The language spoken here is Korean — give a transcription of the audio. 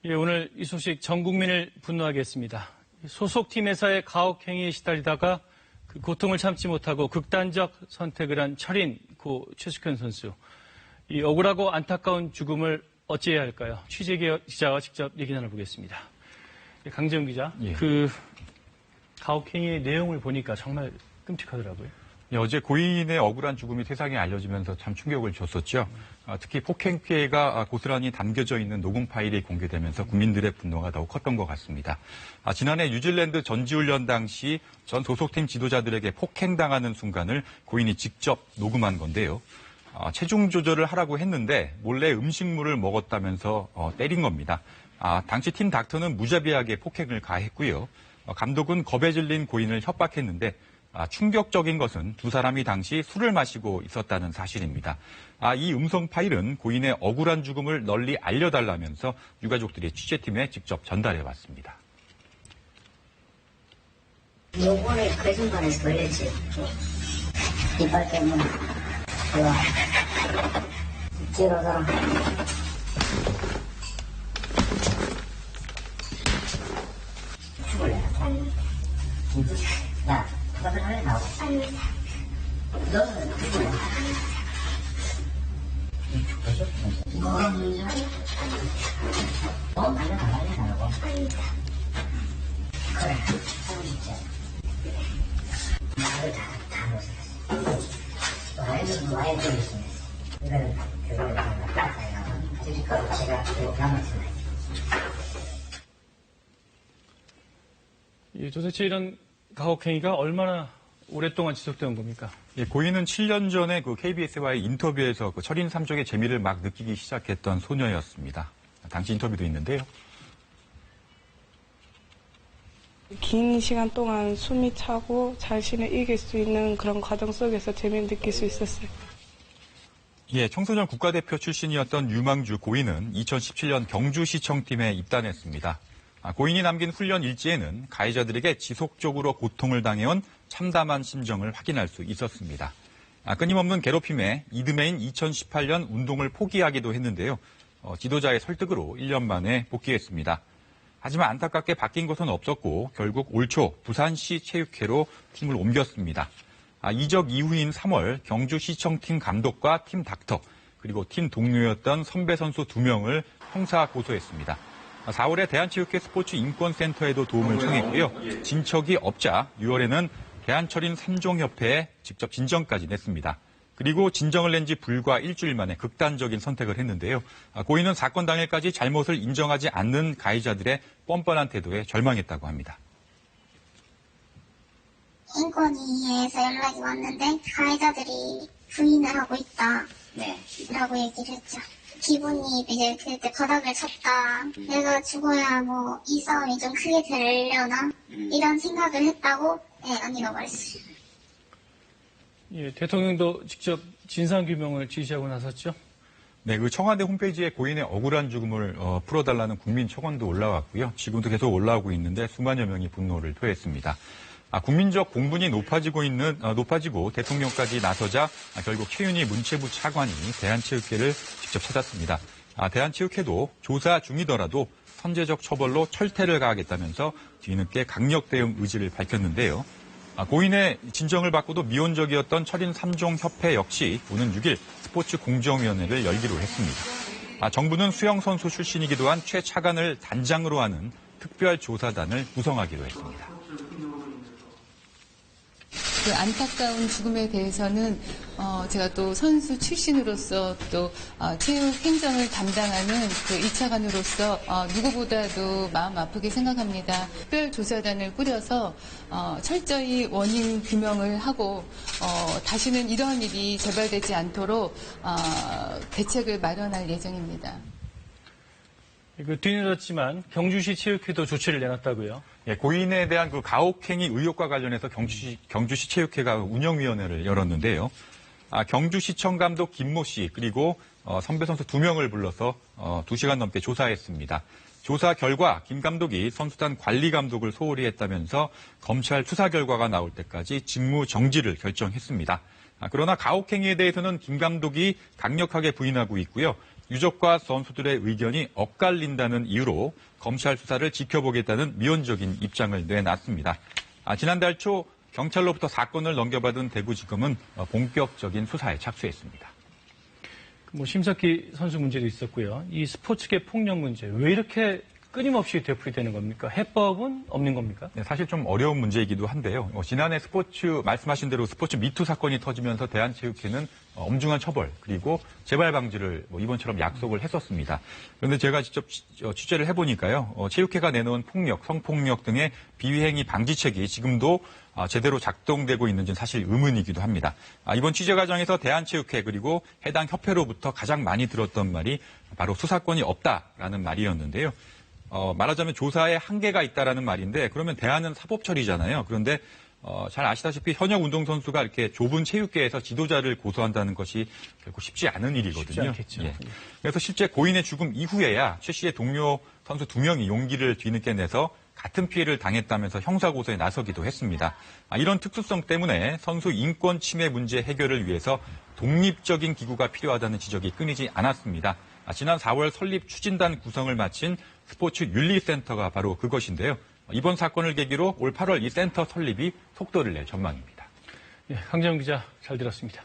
예, 오늘 이 소식 전 국민을 분노하게 했습니다. 소속팀 회사의 가혹행위에 시달리다가 그 고통을 참지 못하고 극단적 선택을 한 철인 고 최숙현 선수. 이 억울하고 안타까운 죽음을 어찌해야 할까요? 취재 기자와 직접 얘기 나눠보겠습니다. 강재훈 기자, 예. 그 가혹행위의 내용을 보니까 정말 끔찍하더라고요. 네, 어제 고인의 억울한 죽음이 세상에 알려지면서 참 충격을 줬었죠. 특히 폭행 피해가 고스란히 담겨져 있는 녹음 파일이 공개되면서 국민들의 분노가 더욱 컸던 것 같습니다. 지난해 뉴질랜드 전지훈련 당시 전 소속팀 지도자들에게 폭행당하는 순간을 고인이 직접 녹음한 건데요. 체중 조절을 하라고 했는데 몰래 음식물을 먹었다면서 때린 겁니다. 당시 팀 닥터는 무자비하게 폭행을 가했고요. 감독은 겁에 질린 고인을 협박했는데 충격적인 것은 두 사람이 당시 술을 마시고 있었다는 사실입니다. 이 음성 파일은 고인의 억울한 죽음을 널리 알려달라면서 유가족들이 취재팀에 직접 전달해왔습니다. 요번에 그 순간에서 걸렸지. 이빨 때문에 제가 뒤로서 죽을래. 야, 그것을 하려 나오고. 너는 죽을래. 뭐가 문제야? 너 말려나가고. 그래, 하고 싶지. 말을 다 못했어. 와이드를 있으면 이거를 그걸 닦아야 드릴 거고 제가 그거 남았습니다. 도대체 이런 가혹행위가 얼마나 오랫동안 지속되는 겁니까? 예, 고인은 7년 전에 그 KBS와의 인터뷰에서 그 철인 3족의 재미를 막 느끼기 시작했던 소녀였습니다. 당시 인터뷰도 있는데요. 긴 시간 동안 숨이 차고 자신을 이길 수 있는 그런 과정 속에서 재미를 느낄 수 있었어요. 예, 청소년 국가대표 출신이었던 유망주 고인은 2017년 경주시청팀에 입단했습니다. 고인이 남긴 훈련 일지에는 가해자들에게 지속적으로 고통을 당해온 참담한 심정을 확인할 수 있었습니다. 끊임없는 괴롭힘에 이듬해인 2018년 운동을 포기하기도 했는데요. 지도자의 설득으로 1년 만에 복귀했습니다. 하지만 안타깝게 바뀐 것은 없었고 결국 올 초 부산시 체육회로 팀을 옮겼습니다. 이적 이후인 3월 경주시청팀 감독과 팀 닥터 그리고 팀 동료였던 선배 선수 2명을 형사 고소했습니다. 4월에 대한체육회 스포츠 인권센터에도 도움을 청했고요. 진척이 없자 6월에는 대한철인 3종협회에 직접 진정까지 냈습니다. 그리고 진정을 낸 지 불과 일주일 만에 극단적인 선택을 했는데요. 고인은 사건 당일까지 잘못을 인정하지 않는 가해자들의 뻔뻔한 태도에 절망했다고 합니다. 인권위에서 연락이 왔는데 가해자들이 부인을 하고 있다. 네. 라고 얘기를 했죠. 기분이 이제 그때 바닥을 쳤다. 내가 죽어야 뭐 이 싸움이 좀 크게 되려나? 이런 생각을 했다고 언니가 말했어요. 예, 대통령도 직접 진상규명을 지시하고 나섰죠? 네, 그 청와대 홈페이지에 고인의 억울한 죽음을 풀어달라는 국민 청원도 올라왔고요. 지금도 계속 올라오고 있는데 수만여 명이 분노를 표했습니다. 국민적 공분이 높아지고 대통령까지 나서자 결국 최윤희 문체부 차관이 대한체육회를 직접 찾았습니다. 대한체육회도 조사 중이더라도 선제적 처벌로 철퇴를 가하겠다면서 뒤늦게 강력 대응 의지를 밝혔는데요. 고인의 진정을 받고도 미온적이었던 철인 3종 협회 역시 오는 6일 스포츠 공정위원회를 열기로 했습니다. 정부는 수영선수 출신이기도 한 최 차관을 단장으로 하는 특별조사단을 구성하기로 했습니다. 그 안타까운 죽음에 대해서는 제가 또 선수 출신으로서 또 체육 행정을 담당하는 그 2차관으로서 누구보다도 마음 아프게 생각합니다. 특별조사단을 꾸려서 철저히 원인 규명을 하고 다시는 이런 일이 재발되지 않도록 대책을 마련할 예정입니다. 뒤늦었지만 경주시 체육회도 조치를 내놨다고요? 예, 고인에 대한 그 가혹행위 의혹과 관련해서 경주시 체육회가 운영위원회를 열었는데요. 경주시청 감독 김모 씨 그리고 선배 선수 2명을 불러서 2시간 넘게 조사했습니다. 조사 결과 김 감독이 선수단 관리 감독을 소홀히 했다면서 검찰 수사 결과가 나올 때까지 직무 정지를 결정했습니다. 그러나 가혹행위에 대해서는 김 감독이 강력하게 부인하고 있고요. 유족과 선수들의 의견이 엇갈린다는 이유로 검찰 수사를 지켜보겠다는 미온적인 입장을 내놨습니다. 지난달 초 경찰로부터 사건을 넘겨받은 대구지검은 본격적인 수사에 착수했습니다. 심석희 선수 문제도 있었고요. 이 스포츠계 폭력 문제 왜 이렇게 끊임없이 되풀이되는 겁니까? 해법은 없는 겁니까? 네, 사실 좀 어려운 문제이기도 한데요. 지난해 말씀하신 대로 스포츠 미투 사건이 터지면서 대한체육회는 엄중한 처벌 그리고 재발 방지를 이번처럼 약속을 했었습니다. 그런데 제가 직접 취재를 해보니까요. 체육회가 내놓은 폭력, 성폭력 등의 비위행위 방지책이 지금도 제대로 작동되고 있는지는 사실 의문이기도 합니다. 이번 취재 과정에서 대한체육회 그리고 해당 협회로부터 가장 많이 들었던 말이 바로 수사권이 없다라는 말이었는데요. 말하자면 조사에 한계가 있다라는 말인데 그러면 대안은 사법 처리잖아요. 그런데 잘 아시다시피 현역 운동선수가 이렇게 좁은 체육계에서 지도자를 고소한다는 것이 결코 쉽지 않은 일이거든요. 쉽지 않겠죠. 예. 그래서 실제 고인의 죽음 이후에야 최 씨의 동료 선수 2명이 용기를 뒤늦게 내서 같은 피해를 당했다면서 형사고소에 나서기도 했습니다. 이런 특수성 때문에 선수 인권 침해 문제 해결을 위해서 독립적인 기구가 필요하다는 지적이 끊이지 않았습니다. 지난 4월 설립 추진단 구성을 마친 스포츠 윤리센터가 바로 그것인데요. 이번 사건을 계기로 올 8월 이 센터 설립이 속도를 낼 전망입니다. 네, 강재영 기자 잘 들었습니다.